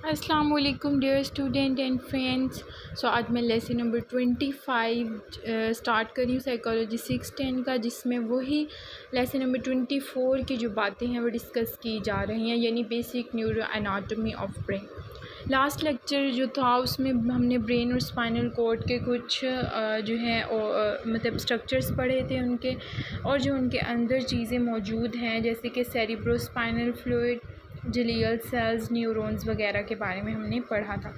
अस्सलाम वालेकुम dear student and friends. सो आज मैं लेसन नंबर 25 स्टार्ट कर रही हूँ साइकोलॉजी 610 का, जिसमें वही लेसन नंबर 24 की जो बातें हैं वो डिस्कस की जा रही हैं, यानी basic neuro anatomy of brain. Last lecture जो था उसमें हमने ब्रेन और स्पाइनल कॉर्ड के कुछ जो है मतलब स्ट्रक्चर्स पढ़े थे उनके, और जो उनके अंदर चीज़ें मौजूद हैं जैसे कि cerebrospinal fluid, glial cells, neurons वगैरह के बारे में हमने पढ़ा था।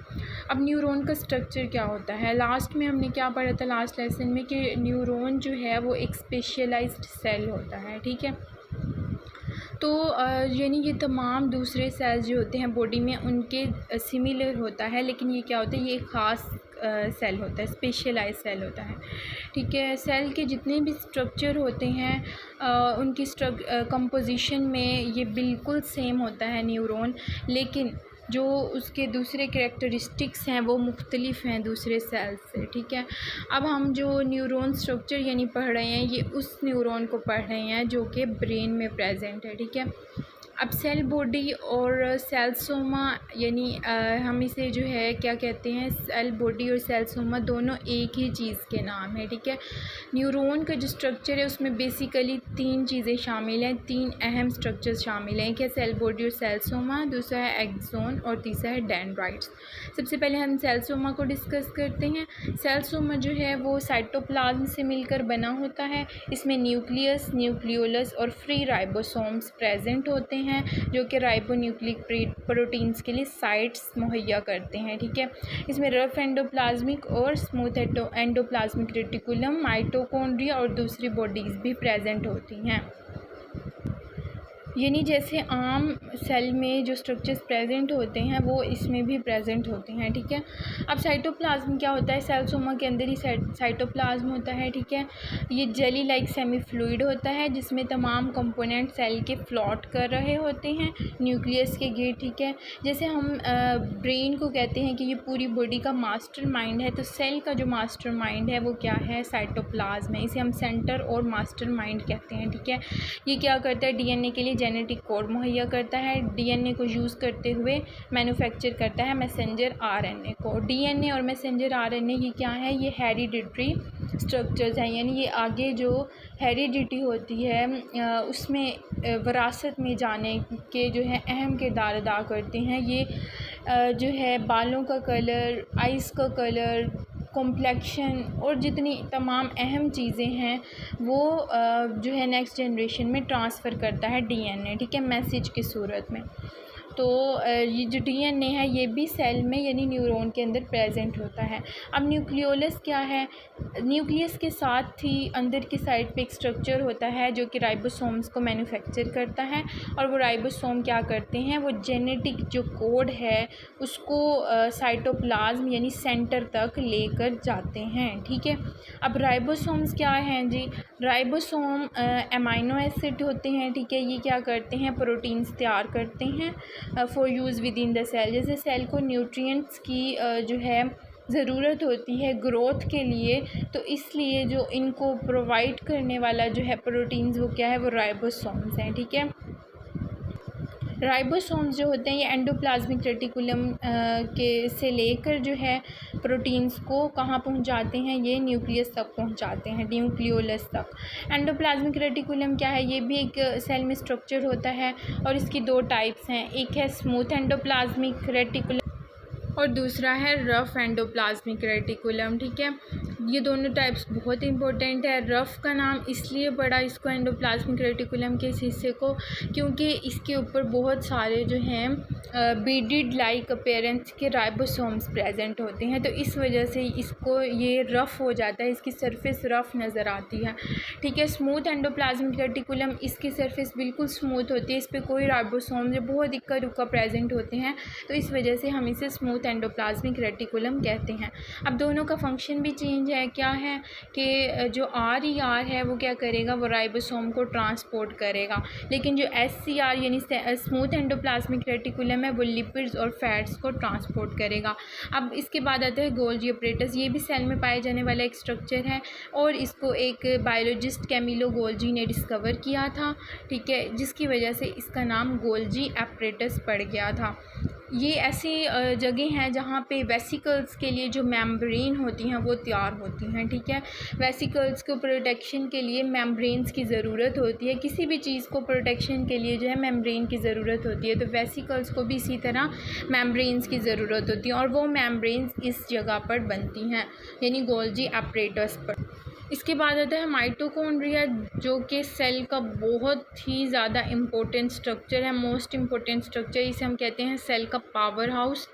अब न्यूरॉन का स्ट्रक्चर क्या होता है, लास्ट में हमने क्या पढ़ा था लास्ट लेसन में कि न्यूरॉन जो है वो एक स्पेशलाइज्ड सेल होता है, ठीक है। तो यानी ये तमाम दूसरे सेल्स जो होते हैं बॉडी में उनके सिमिलर होता है, लेकिन ये क्या होता है, ये एक ख़ास सेल होता है, स्पेशलाइज सेल होता है, ठीक है। सेल के जितने भी स्ट्रक्चर होते हैं उनकी कंपोजिशन में ये बिल्कुल सेम होता है न्यूरॉन, लेकिन जो उसके दूसरे कैरेक्टरिस्टिक्स हैं वो मुख्तलिफ हैं दूसरे सेल्स से, ठीक है। अब हम जो न्यूरॉन स्ट्रक्चर यानी पढ़ रहे हैं ये उस न्यूरॉन को पढ़ रहे हैं जो कि ब्रेन में प्रेजेंट है, ठीक है। अब सेल बॉडी और सेल सोमा यानी हम इसे जो है क्या कहते हैं, सेल बॉडी और सेल सोमा दोनों एक ही चीज़ के नाम है, ठीक है। न्यूरॉन का जो स्ट्रक्चर है उसमें बेसिकली तीन चीज़ें शामिल हैं, तीन अहम स्ट्रक्चर्स शामिल हैं, क्या सेल बॉडी और सेल सोमा, दूसरा है एक्सोन और तीसरा है डेंड्राइट्स। सबसे पहले हम सेल सोमा को डिस्कस करते हैं। सेल सोमा जो है वो साइटोप्लाज्म से मिलकर बना होता है। इसमें न्यूक्लियस, न्यूक्लियोलस और फ्री राइबोसोम्स प्रेजेंट होते हैं जो कि राइबोन्यूक्लिक प्रोटीन्स के लिए साइट्स मुहैया करते हैं, ठीक है। इसमें रफ एंडोप्लाज्मिक और स्मूथ एंडोप्लाज्मिक रेटिकुलम, माइटोकॉन्ड्रिया और दूसरी बॉडीज़ भी प्रेजेंट होती हैं। यानी जैसे आम सेल में जो स्ट्रक्चर्स प्रेजेंट होते हैं वो इसमें भी प्रेजेंट होते हैं, ठीक है। अब साइटोप्लाज्म क्या होता है, सेल सोमा के अंदर ही साइटोप्लाज्म होता है, ठीक है। ये जेली लाइक सेमी फ्लूइड होता है जिसमें तमाम कंपोनेंट सेल के फ्लोट कर रहे होते हैं न्यूक्लियस के गिर्द, ठीक है। जैसे हम ब्रेन को कहते हैं कि ये पूरी बॉडी का मास्टर माइंड है, तो सेल का जो मास्टर माइंड है वो क्या है, साइटोप्लाज्म है। इसे हम सेंटर और मास्टर माइंड कहते हैं, ठीक है। ये क्या करता है, डीएनए के लिए जेनेटिक कोड मुहैया करता है, डीएनए को यूज़ करते हुए मैन्युफैक्चर करता है मैसेंजर आरएनए को। डीएनए और मैसेंजर आरएनए ये क्या है, ये हेरिडिटरी स्ट्रक्चर्स हैं, यानी ये आगे जो हेरिडिटी होती है उसमें विरासत में जाने के जो है अहम किरदार अदा करते हैं। ये जो है बालों का कलर, आइज़ का कलर, कॉम्प्लेक्शन और जितनी तमाम अहम चीज़ें हैं वो जो है नेक्स्ट जनरेशन में ट्रांसफ़र करता है डीएनए, ठीक है, मैसेज की सूरत में। तो ये जो डीएनए है ये भी सेल में यानी न्यूरॉन के अंदर प्रेजेंट होता है। अब न्यूक्लियोलस क्या है, न्यूक्लियस के साथ ही अंदर की साइड पे एक स्ट्रक्चर होता है जो कि राइबोसोम्स को मैन्युफैक्चर करता है, और वो राइबोसोम क्या करते हैं, वो जेनेटिक जो कोड है उसको साइटोप्लाज्म यानी सेंटर तक लेकर जाते हैं, ठीक है। अब राइबोसोम्स क्या हैं जी, राइबोसोम अमाइनो एसिड होते हैं, ठीक है। ये क्या करते हैं, प्रोटीन्स तैयार करते हैं for use within the cell. जैसे सेल को न्यूट्रिएंट्स की जो है ज़रूरत होती है ग्रोथ के लिए, तो इसलिए जो इनको प्रोवाइड करने वाला जो है प्रोटीन्स वो क्या है, वो राइबोसोम्स हैं, ठीक है। राइबोसोम्स जो होते हैं ये एंडोप्लाज्मिक रेटिकुलम के से लेकर जो है प्रोटीन्स को कहाँ पहुँचाते हैं, ये न्यूक्लियस तक पहुँचाते हैं, न्यूक्लियोलस तक। एंडोप्लाज्मिक रेटिकुलम क्या है, ये भी एक सेल में स्ट्रक्चर होता है और इसकी दो टाइप्स हैं, एक है स्मूथ एंडोप्लाज्मिक रेटिकुलम और दूसरा है रफ़ एंडोप्लाज्मिक रेटिकुलम, ठीक है। ये दोनों टाइप्स बहुत इंपॉर्टेंट है। रफ़ का नाम इसलिए पड़ा इसको एंडोप्लाज्मिक रेटिकुलम के इस हिस्से को क्योंकि इसके ऊपर बहुत सारे जो हैं बीडिड लाइक अपीयरेंस के राइबोसोम्स प्रेजेंट होते हैं, तो इस वजह से इसको ये रफ़ हो जाता है, इसकी सरफेस रफ़ नज़र आती है, ठीक है। स्मूथ एंडोप्लाज्मिक रेटिकुलम, इसकी सरफेस बिल्कुल स्मूथ होती है, इस पर कोई राइबोसोम जो बहुत इक्का दुक्का प्रेजेंट होते हैं, तो इस वजह से हम इसे स्मूथ एंडोप्लाज्मिक रेटिकुलम कहते हैं। अब दोनों का फंक्शन भी चेंज है, क्या है कि जो आर है वो क्या करेगा, वो राइबोसोम को ट्रांसपोर्ट करेगा, लेकिन जो SCR यानी स्मूथ एंडोप्लाज्मिक रेटिकुलम है वो लिपिड्स और फैट्स को ट्रांसपोर्ट करेगा। अब इसके बाद आता है गोल्जी अपरेटस, ये भी सेल में पाए जाने वाला एक स्ट्रक्चर है और इसको एक बायोलॉजिस्ट कैमिलो गोल्जी ने डिस्कवर किया था, ठीक है, जिसकी वजह से इसका नाम गोल्जी अपरेटस पड़ गया था। ये ऐसी जगह हैं जहाँ पे वेसिकल्स के लिए जो मेम्ब्रेन होती हैं वो तैयार होती हैं, ठीक है। वेसिकल्स को प्रोटेक्शन के लिए मेम्ब्रेन्स की ज़रूरत होती है, किसी भी चीज़ को प्रोटेक्शन के लिए जो है मेम्ब्रेन की ज़रूरत होती है, तो वेसिकल्स को भी इसी तरह मेम्ब्रेन्स की ज़रूरत होती है, और वो मेम्ब्रेन्स इस जगह पर बनती हैं, यानी गोल्जी एपरेटस पर। इसके बाद आता है माइटोकॉन्ड्रिया, जो कि सेल का बहुत ही ज़्यादा इम्पोर्टेंट स्ट्रक्चर है, मोस्ट इम्पोर्टेंट स्ट्रक्चर। इसे हम कहते हैं सेल का पावर हाउस,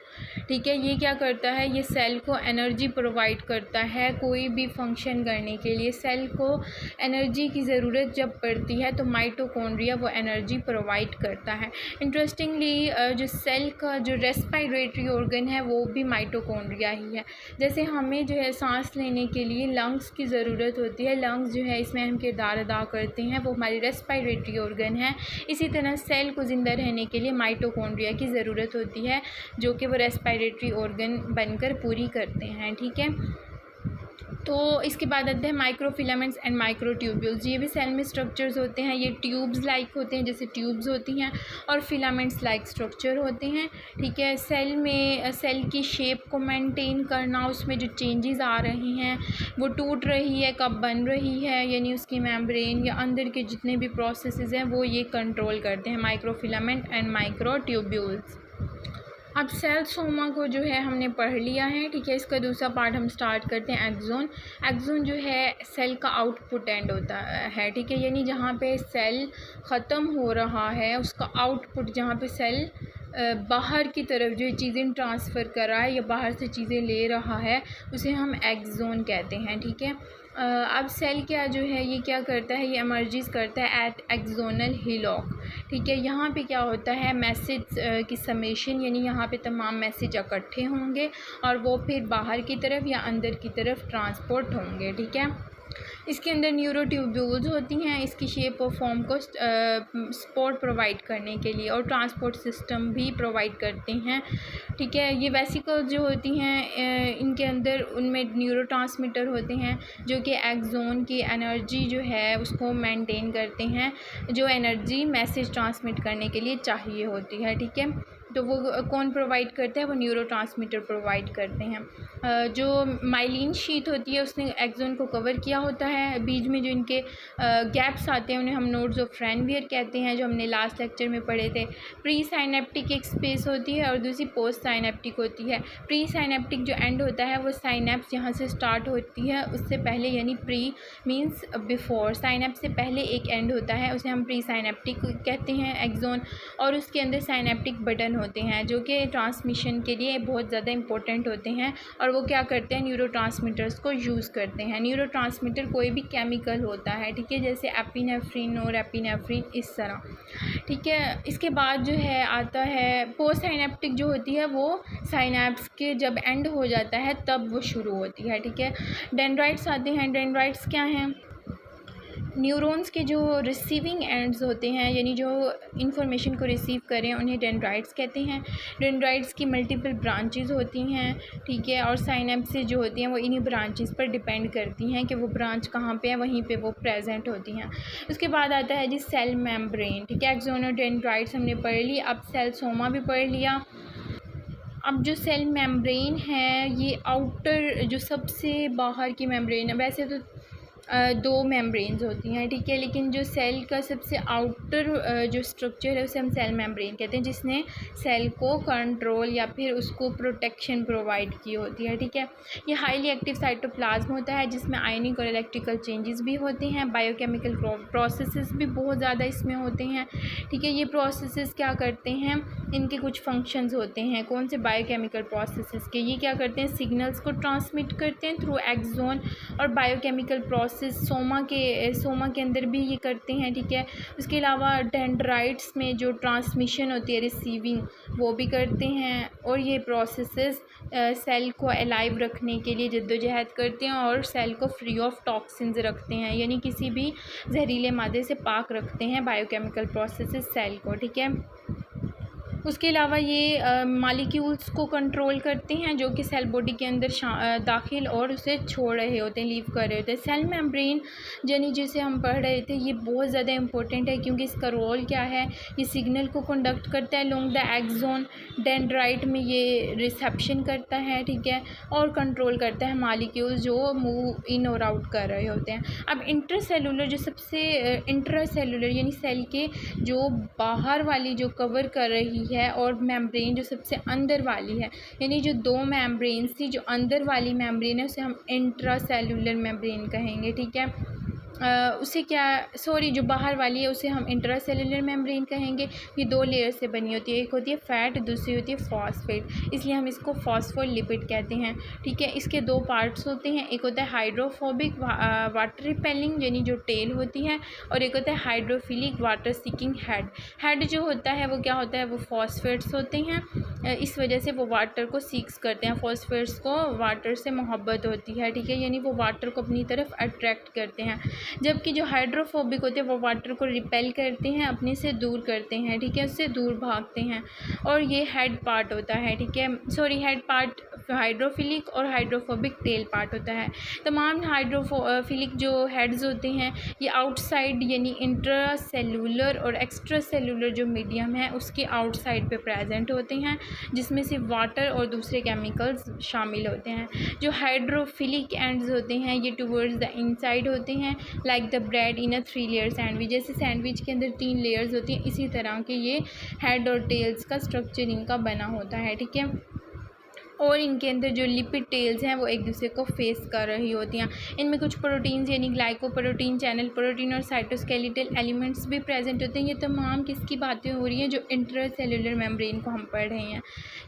ठीक है। ये क्या करता है, ये सेल को एनर्जी प्रोवाइड करता है कोई भी फंक्शन करने के लिए। सेल को एनर्जी की ज़रूरत जब पड़ती है तो माइटोकॉन्ड्रिया वो एनर्जी प्रोवाइड करता है। इंटरेस्टिंगली जो सेल का जो रेस्पिरेटरी ऑर्गन है वो भी माइटोकॉन्ड्रिया ही है। जैसे हमें जो है सांस लेने के लिए लंग्स की ज़रूरत होती है, लंग्स जो है इसमें हम किरदार अदा करते हैं, वो हमारी रेस्पिरेटरी ऑर्गन है। इसी तरह सेल को ज़िंदा रहने के लिए माइटोकॉन्ड्रिया की ज़रूरत होती है, जो कि वो रेस्पिरेटरी ऑर्गन बनकर पूरी करते हैं, ठीक है। तो इसके बाद आते हैं माइक्रोफिलामेंट्स एंड माइक्रोट्यूब्यूल्स। ये भी सेल में स्ट्रक्चर्स होते हैं, ये ट्यूब्स लाइक होते हैं, जैसे ट्यूब्स होती हैं, और फिलामेंट्स लाइक स्ट्रक्चर होते हैं, ठीक है। सेल में सेल की शेप को मेंटेन करना, उसमें जो चेंजेस आ रही हैं, वो टूट रही है, कब बन रही है, यानी उसकी मेम्ब्रेन या अंदर के जितने भी प्रोसेसेस हैं वो ये कंट्रोल करते हैं, माइक्रोफिलामेंट एंड माइक्रोट्यूब्यूल्स। अब सेल सोमा को जो है हमने पढ़ लिया है, ठीक है। इसका दूसरा पार्ट हम स्टार्ट करते हैं, एक्सोन। एक्सोन जो है सेल का आउटपुट एंड होता है, ठीक है, यानी जहाँ पे सेल ख़त्म हो रहा है उसका आउटपुट, जहाँ पे सेल बाहर की तरफ जो चीज़ें ट्रांसफ़र कर रहा है या बाहर से चीज़ें ले रहा है, उसे हम एक्सोन कहते हैं, ठीक है। अब सेल क्या जो है ये क्या करता है, ये एमर्जिस करता है एट एक्सोनल हिलॉक, ठीक है। यहाँ पे क्या होता है, मैसेज की समेशन, यानी यहाँ पे तमाम मैसेज इकट्ठे होंगे और वो फिर बाहर की तरफ या अंदर की तरफ ट्रांसपोर्ट होंगे, ठीक है। इसके अंदर न्यूरोट्यूब्यूल्स होती हैं, इसकी शेप और फॉर्म को सपोर्ट प्रोवाइड करने के लिए, और ट्रांसपोर्ट सिस्टम भी प्रोवाइड करते हैं, ठीक है। ये वेसिकल्स जो होती हैं इनके अंदर उनमें न्यूरोट्रांसमीटर होते हैं जो कि एक्सोन की एनर्जी जो है उसको मेंटेन करते हैं, जो एनर्जी मैसेज ट्रांसमिट करने के लिए चाहिए होती है, ठीक है। तो वो कौन प्रोवाइड करता है, वो न्यूरोट्रांसमीटर प्रोवाइड करते हैं। जो माइलिन शीट होती है उसने एक्सोन को कवर किया होता है, बीच में जो इनके गैप्स आते हैं उन्हें हम नोड्स ऑफ फ्रेनवियर कहते हैं, जो हमने लास्ट लेक्चर में पढ़े थे। प्री साइनेप्टिक एक स्पेस होती है और दूसरी पोस्ट साइनेप्टिक होती है। प्री साइनेप्टिक जो एंड होता है वो साइनेप्स यहाँ से स्टार्ट होती है, उससे पहले, यानी प्री मीन्स बिफोर, साइनेप्स से पहले एक एंड होता है, उसे हम प्री साइनेप्टिक कहते हैं एक्सोन, और उसके अंदर साइनेप्टिक बटन होते हैं जो कि ट्रांसमिशन के लिए बहुत ज़्यादा इंपॉर्टेंट होते हैं, और वो क्या करते हैं, न्यूरोट्रांसमीटर्स को यूज़ करते हैं। न्यूरोट्रांसमीटर कोई भी केमिकल होता है, ठीक है, जैसे एपिनेफ्रिन, नोरेपिनेफ्रिन, इस तरह, ठीक है। इसके बाद जो है आता है पोस्ट साइनेप्टिक जो होती है, वो साइनेप्स के जब एंड हो जाता है तब वो शुरू होती है, ठीक है। डेंड्राइट्स आते हैं। डेंड्राइट्स क्या हैं, न्यूरॉन्स के जो रिसीविंग एंड्स होते हैं, यानी जो इंफॉर्मेशन को रिसीव करें, उन्हें डेंड्राइट्स कहते हैं। डेंड्राइट्स की मल्टीपल ब्रांचेस होती हैं, ठीक है, और साइनेप्सेस जो होती हैं वो इन्हीं ब्रांचेस पर डिपेंड करती हैं कि वो ब्रांच कहाँ पे है, वहीं पे वो प्रेजेंट होती हैं। उसके बाद आता है जी सेल मेम्ब्रेन, ठीक है। एक्सोन और डेंड्राइट्स हमने पढ़ ली, अब सेल सोमा भी पढ़ लिया। अब जो सेल मेम्ब्रेन है ये आउटर जो सबसे बाहर की मेम्ब्रेन है, वैसे तो दो मेम्ब्रेन्स होती हैं, ठीक है, लेकिन जो सेल का सबसे आउटर जो स्ट्रक्चर है उसे हम सेल मेम्ब्रेन कहते हैं, जिसने सेल को कंट्रोल या फिर उसको प्रोटेक्शन प्रोवाइड की होती है, ठीक है। ये हाईली एक्टिव साइटोप्लाज्म होता है जिसमें आयनिक और इलेक्ट्रिकल चेंजेस भी होते हैं, बायोकेमिकल प्रोसेसेस भी बहुत ज़्यादा इसमें होते हैं, ठीक है। ये प्रोसेसेस क्या करते हैं, इनके कुछ फंक्शंस होते हैं, कौन से बायोकेमिकल प्रोसेसेस के, ये क्या करते हैं, सिग्नल्स को ट्रांसमिट करते हैं थ्रू एक्सोन, और बायोकेमिकल प्रोसेस सोमा के अंदर भी ये करते हैं, ठीक है। उसके अलावा डेंड्राइट्स में जो ट्रांसमिशन होती है, रिसीविंग, वो भी करते हैं, और ये प्रोसेसेस सेल को अलाइव रखने के लिए जद्दोजहद करते हैं और सेल को फ्री ऑफ टॉक्सिन्स रखते हैं, यानी किसी भी जहरीले मादे से पाक रखते हैं बायोकेमिकल प्रोसेसेस सेल को, ठीक है। उसके अलावा ये मालिक्यूल्स को कंट्रोल करते हैं जो कि सेल बॉडी के अंदर दाखिल और उसे छोड़ रहे होते हैं, लीव कर रहे होते हैं। सेल मेम्ब्रेन यानी जिसे हम पढ़ रहे थे, ये बहुत ज़्यादा इंपॉर्टेंट है क्योंकि इसका रोल क्या है, ये सिग्नल को कंडक्ट करता है लॉन्ग द एक्सोन, डेंड्राइट में ये रिसेप्शन करता है, ठीक है, और कंट्रोल करता है मालिक्यूल्स जो मूव इन और आउट कर रहे होते हैं। अब इंट्रासेलुलर जो सबसे इंट्रासेलुलर यानी सेल के जो बाहर वाली जो कवर कर रही है, और मेम्ब्रेन जो सबसे अंदर वाली है, यानी जो दो मेम्ब्रेन्स थी, जो अंदर वाली मेम्ब्रेन है उसे हम इंट्रासेलुलर मेम्ब्रेन कहेंगे, ठीक है। उसे क्या, सॉरी, जो बाहर वाली है उसे हम इंट्रासेलुलर मेम्ब्रेन कहेंगे। ये दो लेयर से बनी होती है, एक होती है फैट, दूसरी होती है फॉस्फेट, इसलिए हम इसको फॉस्फोलिपिड कहते हैं, ठीक है। इसके दो पार्ट्स होते हैं, एक होता है हाइड्रोफोबिक वाटर रिपेलिंग यानी जो टेल होती है, और एक होता है hydrophilic water seeking head. Head जो होता है वो क्या होता है, वो फॉस्फेट्स होते हैं, इस वजह से वो वाटर को सीक्स करते हैं। फॉस्फेट्स को वाटर से मोहब्बत होती है, ठीक है, यानी वो वाटर को अपनी तरफ अट्रैक्ट करते हैं। जबकि जो हाइड्रोफोबिक होते हैं वो वाटर को रिपेल करते हैं, अपने से दूर करते हैं, ठीक है, उससे दूर भागते हैं, और ये हेड पार्ट होता है, ठीक है, सॉरी, हेड पार्ट हाइड्रोफिलिक और हाइड्रोफोबिक टेल पार्ट होता है। तमाम हाइड्रोफिलिक जो हेड्स होते हैं ये आउटसाइड यानी इंट्रा सेलुलर और एक्स्ट्रा सेलुलर जो मीडियम है उसके आउटसाइड पे प्रेजेंट होते हैं, जिसमें सिर्फ वाटर और दूसरे केमिकल्स शामिल होते हैं। जो हाइड्रोफिलिक एंड्स होते हैं ये टुवर्ड्स द इनसाइड होते हैं, like the bread in a 3 layer sandwich, जैसे सैंडविच के अंदर 3 लेयर्स होती हैं, इसी तरह के ये हेड और टेल्स का स्ट्रक्चर इनका बना होता है, ठीक है। और इनके अंदर जो लिपिड टेल्स हैं वो एक दूसरे को फेस कर रही होती हैं। इनमें कुछ प्रोटीन्स यानी ग्लाइकोप्रोटीन, चैनल प्रोटीन और साइटोस्केलेटल एलिमेंट्स भी प्रेजेंट होते हैं। ये तमाम किसकी बातें हो रही हैं, जो इंट्रासेलुलर मेम्ब्रेन को हम पढ़ रहे हैं।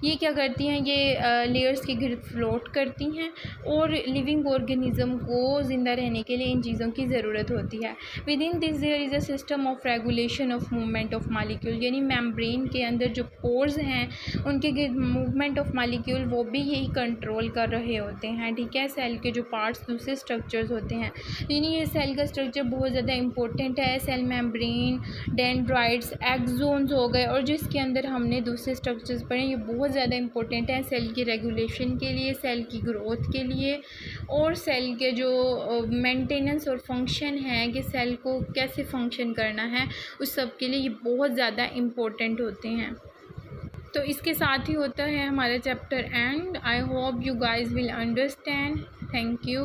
ये क्या करती हैं, ये लेयर्स के गिर्द फ्लोट करती हैं, और लिविंग ऑर्गेनिज्म को ज़िंदा रहने के लिए इन चीज़ों की ज़रूरत होती है। Within this there is a system of regulation of movement of molecule, यानी मेम्ब्रेन के अंदर जो पोर्स हैं उनके गिर्द मूवमेंट ऑफ मालिक्यूल वो भी यही कंट्रोल कर रहे होते हैं, ठीक है। सेल के जो पार्ट्स दूसरे स्ट्रक्चर्स होते हैं, यानी ये सेल का स्ट्रक्चर बहुत ज़्यादा इंपॉर्टेंट है। सेल मेम्ब्रेन, डेंड्राइट्स, एक्सोन्स हो गए, और जो इसके अंदर हमने दूसरे स्ट्रक्चर्स पढ़े ये बहुत ज़्यादा इंपॉर्टेंट है सेल की रेगुलेशन के लिए, सेल की ग्रोथ के लिए, और सेल के जो मेंटेनेंस और फंक्शन है कि सेल को कैसे फंक्शन करना है, उस सब के लिए ये बहुत ज़्यादा इम्पोर्टेंट होते हैं। तो इसके साथ ही होता है हमारा chapter and. I hope you guys will understand. Thank you.